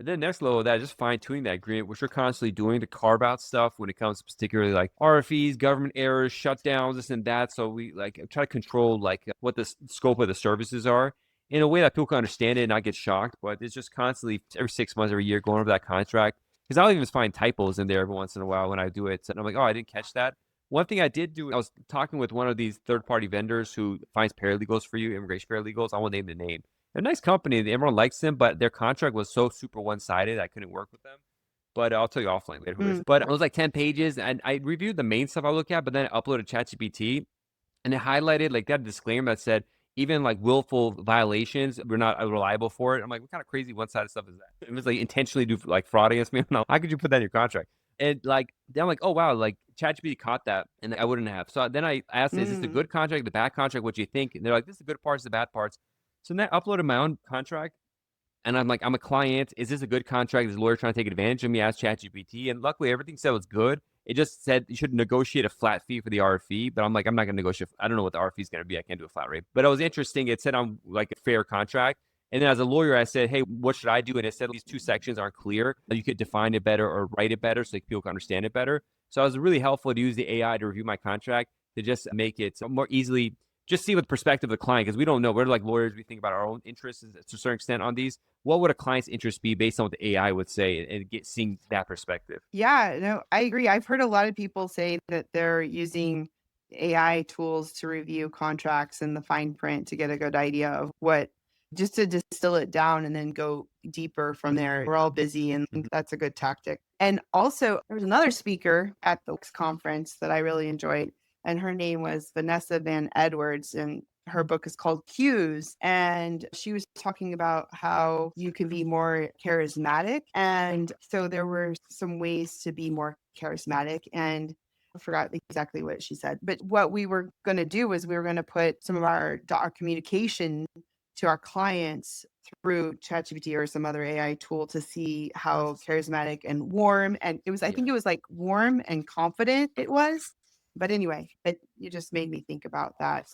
And then next level of that, just fine tuning that agreement, which we're constantly doing to carve out stuff when it comes to particularly like RFEs, government errors, shutdowns, this and that. So we like try to control like what the scope of the services are in a way that people can understand it and not get shocked. But it's just constantly every 6 months, every year going over that contract. Because I'll even find typos in there every once in a while when I do it. And I'm like, oh, I didn't catch that. One thing I did do, I was talking with one of these third-party vendors who finds paralegals for you, immigration paralegals. I won't name the name. They're a nice company. Everyone likes them, but their contract was so super one-sided, I couldn't work with them. But I'll tell you offline later who it is. Mm. But it was like 10 pages, and I reviewed the main stuff I look at, but then I uploaded ChatGPT, and it highlighted like that disclaimer that said even like willful violations, we're not reliable for it. I'm like, what kind of crazy one-sided stuff is that? It was like intentionally do like fraud against me. No, how could you put that in your contract? And like then I'm like, oh wow, like ChatGPT caught that, and I wouldn't have. So then I asked, is this the Mm. good contract, the bad contract? What do you think? And they're like, this is the good parts, the bad parts. So then I uploaded my own contract, and I'm like, I'm a client. Is this a good contract? Is the lawyer trying to take advantage of me? Ask ChatGPT, and luckily everything said was good. It just said you should negotiate a flat fee for the RFE, but I'm like, I'm not going to negotiate. I don't know what the RFE is going to be. I can't do a flat rate. But it was interesting. It said I'm like a fair contract. And then as a lawyer, I said, hey, what should I do? And it said these two sections aren't clear. You could define it better or write it better so like, people can understand it better. So it was really helpful to use the AI to review my contract to just make it more easily just see with the perspective of the client because we don't know. We're like lawyers. We think about our own interests to a certain extent on these. What would a client's interest be based on what the AI would say and get seeing that perspective? Yeah, no, I agree. I've heard a lot of people say that they're using AI tools to review contracts and the fine print to get a good idea of what, just to distill it down and then go deeper from there. We're all busy, and Mhm. that's a good tactic. And also, there was another speaker at the conference that I really enjoyed, and her name was Vanessa Van Edwards, and her book is called Cues. And she was talking about how you can be more charismatic. And so there were some ways to be more charismatic. And I forgot exactly what she said. But what we were going to do was we were going to put some of our communication to our clients through ChatGPT or some other AI tool to see how charismatic and warm. And it was, I think Yeah. it was like warm and confident it was. But anyway, you just made me think about that.